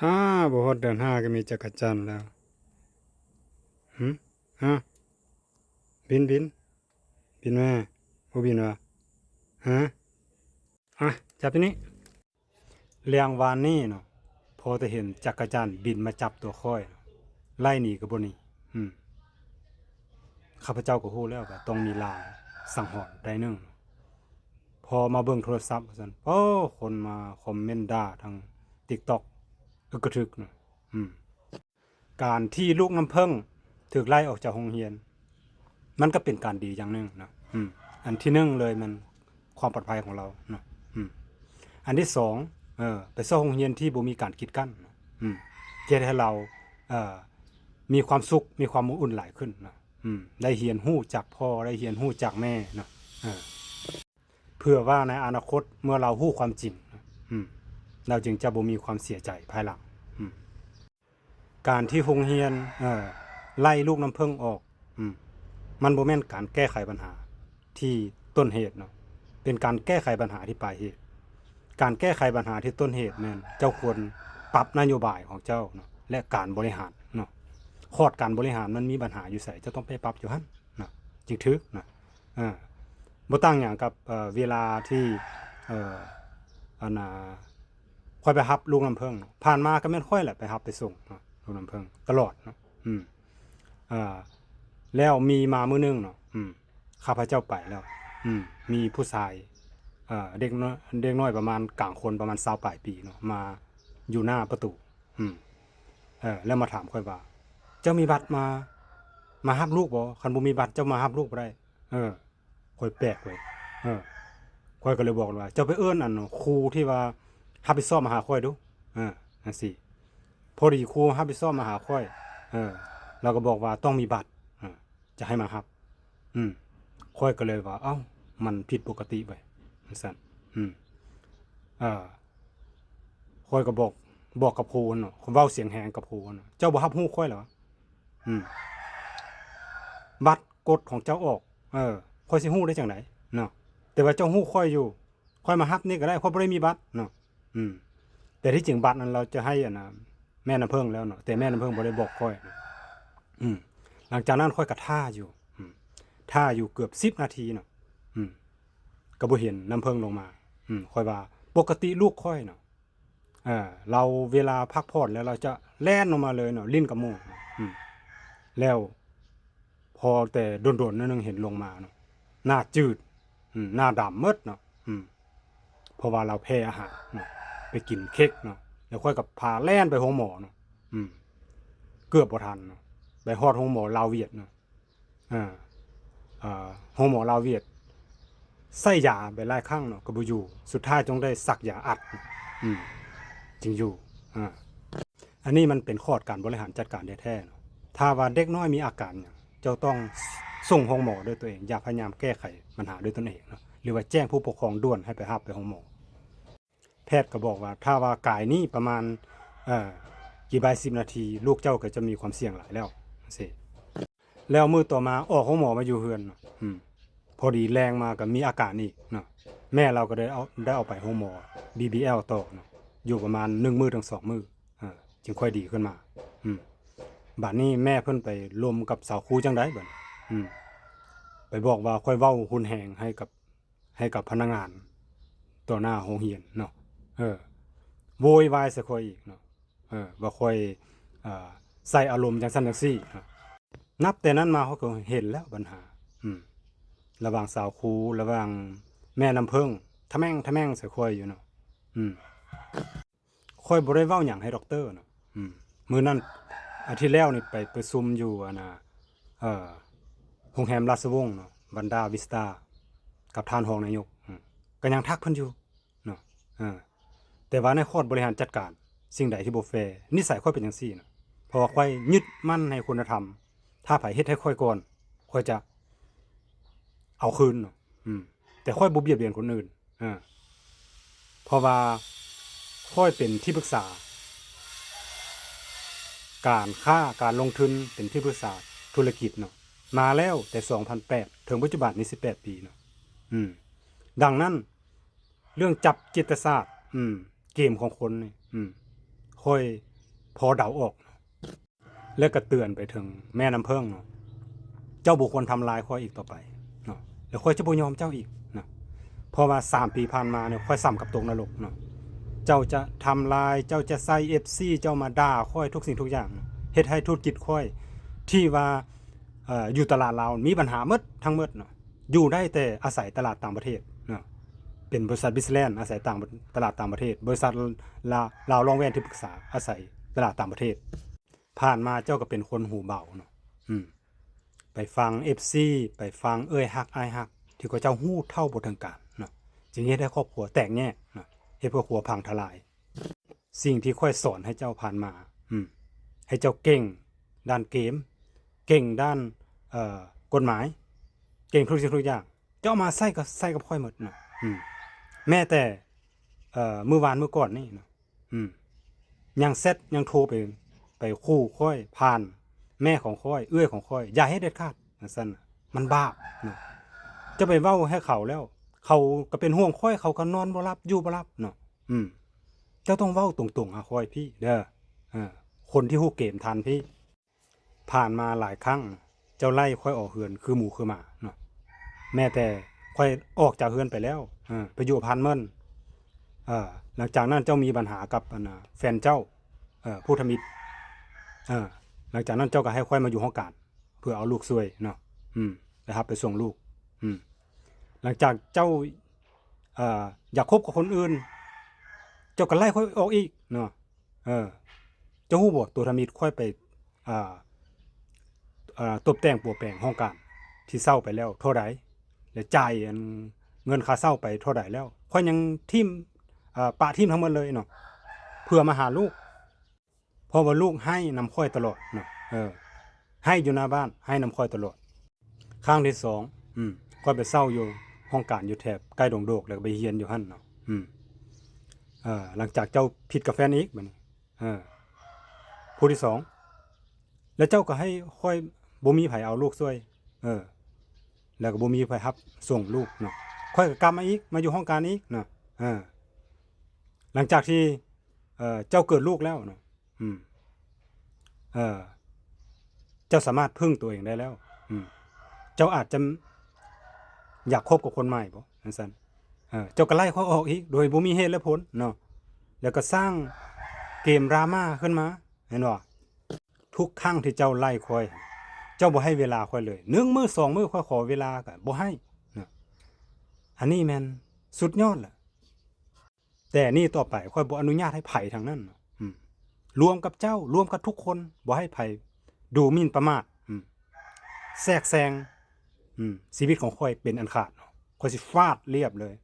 ฮ่าบ่ฮอดเดือน5ก็มีจักรจันทร์แล้วหึฮะบินบินแม่บ่บินวะฮะอะจับตัวนี้เรื่องวานนี้เนาะพอจะเห็นจักรจันทร์บินมาจับตัวข้อยเนาะไล่หนีก็บ่หนีอืมข้าพเจ้าก็ฮู้แล้วว่าต้องมีลางสังหรณ์ใดหนึ่งพอมาเบิ่งโทรศัพท์ว่าซั่นโอ้คนมาคอมเมนต์ด่าทาง TikTok อึกกระทึกเนาะอืมการที่ลูกน้ำผึ้งถูกไล่ออกจากโรงเรียน มันก็เป็นการดีอย่างหนึ่งนะอันที่หนึ่งเลยมันความปลอดภัยของเราเนาะอันที่สองไปเข้าโรงเรียนที่บ่มีการกีดกั้นนะจะให้เราเอ่อมีความสุขมีความอบอุ่นหลายขึ้นนะได้เรียนรู้จากพ่อได้เรียนรู้จากแม่เนาะเพื่อว่าในอนาคตเมื่อเรารู้ความจริงนะเราจึงจะบ่มีความเสียใจภายหลังการที่โรงเรียนไล่ลูกน้ำผึ้งออกมันบ่แม่นการแก้ไขปัญหาที่ต้นเหตุเนาะเป็นการแก้ไขปัญหาที่ปลายเหตุการแก้ไขปัญหาที่ต้นเหตุแม่นเจ้าควรปรับนโยบายของเจ้าเนาะและการบริหารเนาะคอร์สการบริหารมันมีปัญหาอยู่ไสจะต้องไปปรับอยู่หั่นเนาะจึงถึกนะบ่ต่างหยังกับเวลาที่อันน่ะค่อยไปรับลูกน้ำผึ้งผ่านมาก็แม่นค่อยแหละไปรับไปส่งเนาะลูกน้ำผึ้งตลอดเนาะอ่าแล้วมีมามื้อนึงเนาะข้าพเจ้าไปแล้วมีผู้ชายเด็กน้อยประมาณกลางคนประมาณ20ปลายปีเนาะมาอยู่หน้าประตูแล้วมาถามข้อยว่าเจ้ามีบัตรมารับลูกบ่คันบ่มีบัตรเจ้ามารับลูกบ่ได้ข้อยแปลกเว้ยข้อยก็เลยบอกว่าเจ้าไปเอิ้นอันครูที่ว่ารับผิดชอบมาหาข้อยดูจังซี่พอดีครูรับผิดชอบมาหาข้อยเราก็บอกว่าต้องมีบัตรจะให้มารับข้อยก็เลยว่าเอ้ามันผิดปกติไปจังซั่นเอ่อข้อยก็บอกกับครูเนาะเว้าเสียงแหงกับครูเนาะเจ้าบ่รับรู้ข้อยเหรอบัตรกฎของเจ้าออกข้อยสิรู้ได้จังไดเนาะแต่ว่าเจ้ารู้ข้อยอยู่ข้อยมารับนี่ก็ได้ข้อยบ่ได้มีบัตรเนาะแต่ที่จริงบัตรนั้นเราจะให้น่ะแม่น้ำผึ้งแล้วเนาะแต่แม่น้ำผึ้งบ่ได้บอกข้อยหลังจากนั้นข้อยก็ท่าอยู่เกือบ10นาทีเนาะก็บ่เห็นน้ำผึ้งลงมาข้อยว่าปกติลูกข้อยเนาะเราเวลาพักผ่อนแล้วเราจะแล่นลงมาเลยเนาะลิ้นกับหมู่แล้วพอแต่โดนๆนิดนึงเห็นลงมาเนาะหน้าจืดหน้าดำหมดเนาะเพราะว่าเราแพ้อาหารเนาะไปกินเค้กเนาะแล้วค่อยก็พาแล่นไปโรงหมอเนาะเกือบบ่ทันเนาะไปฮอดโรงหมอลาวเวียดเนาะโรงหมอลาวเวียดใส่ยาไปหลายครั้งเนาะก็บ่อยู่สุดท้ายต้องได้ซักยาอัดจึงอยู่อันนี้มันเป็นคอร์สการบริหารจัดการแท้ๆเนาะถ้าว่าเด็กน้อยมีอาการหยังเจ้าต้องส่งโรงหมอด้วยตัวเองอย่าพยายามแก้ไขปัญหาด้วยตนเองเนาะหรือว่าแจ้งผู้ปกครองด่วนให้ไปรับไปโรงหมอแพทย์ก็บอกว่าถ้าว่ากายนี้ประมาณกี่บ่าย10นาทีลูกเจ้าก็จะมีความเสี่ยงหลายแล้วจังซี่แล้วมื้อต่อมาออกโรงหมอมาอยู่เฮือนเนาะพอดีแรงมาก็มีอาการอีกเนาะแม่เราก็ได้เอาไปโรงหมอ BBL ต่อเนาะอยู่ประมาณ1มื้อถึง2มื้อจึงค่อยดีขึ้นมาบัดนี้แม่เพิ่นไปลมกับสาวครูจังได๋บัดไปบอกว่าค่อยเว้าหุนแหงให้กับพนักงานต่อหน้าโรงเรียนเนาะโวยวายใส่ข้อยอีกเนาะว่าข้อยใส่อารมณ์จังซั่นจังซี่นับแต่นั้นมาเขาก็เห็นแล้วปัญหาระหว่างสาวครูระหว่างแม่น้ำผึ้งทะแม่งใส่ข้อยอยู่เนาะข้อยบ่ได้เว้าหยังให้ด็อกเตอร์เนาะมื้อนั้นอาทิตย์แล้วนี่ไปประชุมอยู่โรงแรมราชวงศ์เนาะบันดาวิสตากับท่านรองนายกก็ยังทักเพิ่นอยู่เนาะแต่ว่าในคอร์สบริหารจัดการสิ่งใดที่บ่แฟร์นิสัยข้อยเป็นจังซี่เนาะเพราะว่าข้อยยึดมั่นในคุณธรรมถ้าไผเฮ็ดให้ข้อยก่อนข้อยจะเอาคืนเนาะแต่ข้อยบ่เบียดเบียนคนอื่นเพราะว่าข้อยเป็นที่ปรึกษาการค้าการลงทุนเป็นที่ปรึกษาธุรกิจเนาะมาแล้วแต่2008ถึงปัจจุบันนี้18ปีเนาะดังนั้นเรื่องจับจิตศาสตร์เกมของคนนี่ ค่อยพอเดาออกและก็เตือนไปถึงแม่น้ำเพิ่งเนาะเจ้าบุคคลทำลายค่อยอีกต่อไปเนาะแล้วค่อยจะบ่ยอมเจ้าอีกเนาะเพราะว่า3 ปีผ่านมาเนี่ยค่อยซ้ำกับตกนรกเนาะเจ้าจะทำลายเจ้าจะใส่ FC เจ้ามาด่าค่อยทุกสิ่งทุกอย่างเฮ็ดให้ธุรกิจค่อยที่ว่าอยู่ตลาดลาวมีปัญหาหมดทั้งหมดเนาะอยู่ได้แต่อาศัยตลาดต่างประเทศเนาะเป็นบริษัทบิสแลนด์อาศัยตลาดต่างประเทศบริษัทลาวรองแวนที่ปรึกษาอาศัยตลาดต่างประเทศผ่านมาเจ้าก็เป็นคนหูเบาเนาะไปฟัง FC ไปฟังฮักอ้ายฮักที่เขาเจ้าฮู้เท่าบ่ถึงการเนาะจึงเฮ็ดให้ครอบครัวแตกแยกเนาะเฮ็ดครอบครัวพังทลายสิ่งที่ค่อยสอนให้เจ้าผ่านมาให้เจ้าเก่งด้านเกมเก่งด้านกฎหมายเก่งทุกสิ่งทุกอย่างเจ้ามาใส่กับค่อยหมดเนาะแม้แต่มื้อวานมื้อก่อนนี่เนาะยังเซตยังโทรไปคู่ค่อยผ่านแม่ของค่อยของค่อยอย่าให้เด็ดขาดซั่นมันบาปเนาะจะไปเว้าให้เขาแล้วเขาก็เป็นห่วงค่อยเขาก็นอนบ่หลับอยู่บ่หลับเนาะเจ้าต้องเว้าตรงๆหาค่อยพี่เด้อคนที่ฮู้เกมทันพี่ผ่านมาหลายครั้งเจ้าไล่ค่อยออกเฮือนคือหมูคือหมาเนาะแม้แต่ค่อยออกจากเฮือนไปแล้วไปอยู่พันเมินหลังจากนั้นเจ้ามีปัญหากับแฟนเจ้าผู้ทมิตรหลังจากนั้นเจ้าก็ให้ค่อยมาอยู่ห้องการเพื่อเอาลูกซวยเนาะนะครับไปส่งลูกหลังจากเจ้าอยากคบกับคนอื่นเจ้าก็ไล่ค่อยออกอีกเนาะเจ้าฮู้บ่ตัวทมิตรค่อยไปตบแต่งปัวแปลงห้องการที่เศร้าไปแล้วเท่าใดและจ่ายเงินค่าเศร้าไปเท่าใดแล้วค่อยยังทิ่มปะทิ่มทั้งหมดเลยเนาะเพื่อมาหาลูกเพราะว่าลูกให้นำค่อยตลอดเนาะให้อยู่หน้าบ้านให้นำค่อยตลอดครั้งที่2ค่อยไปเศร้าอยู่ห้องการอยู่แถบใกล้ดงโดกแล้วก็ไปเฮียนอยู่หั่นเนาะหลังจากเจ้าผิดกับแฟนอีกบัดนี้ผู้ที่2แล้วเจ้าก็ให้ค่อยบ่มีไผเอาลูกช่วยแล้วก็บ่มีไผรับส่งลูกเนาะค่อยก็กลับมาอีกมาอยู่ห้องการอีกเนาะหลังจากที่เจ้าเกิดลูกแล้วเนาะเจ้าสามารถพึ่งตัวเองได้แล้วเจ้าอาจจะอยากคบกับคนใหม่บ่จังซั่นเจ้าก็ไล่เขาออกอีกโดยบ่มีเหตุและผลเนาะแล้วก็สร้างเกมดราม่าขึ้นมาเห็นบ่ทุกครั้งที่เจ้าไล่ค่อยเจ้าบ่ให้เวลาค่อยเลย1 มื้อ 2 มื้อค่อยขอเวลาก็บ่ให้เนาะอันนี้แม่นสุดยอดล่ะแต่นี่ต่อไปค่อยบ่อนุญาตให้ไผทางนั้นเนาะรวมกับเจ้ารวมกับทุกคนบ่ให้ไผดูหมิ่นประมาทแทรกแซงชีวิตของค่อยเป็นอันขาดค่อยสิฟาดเรียบเลย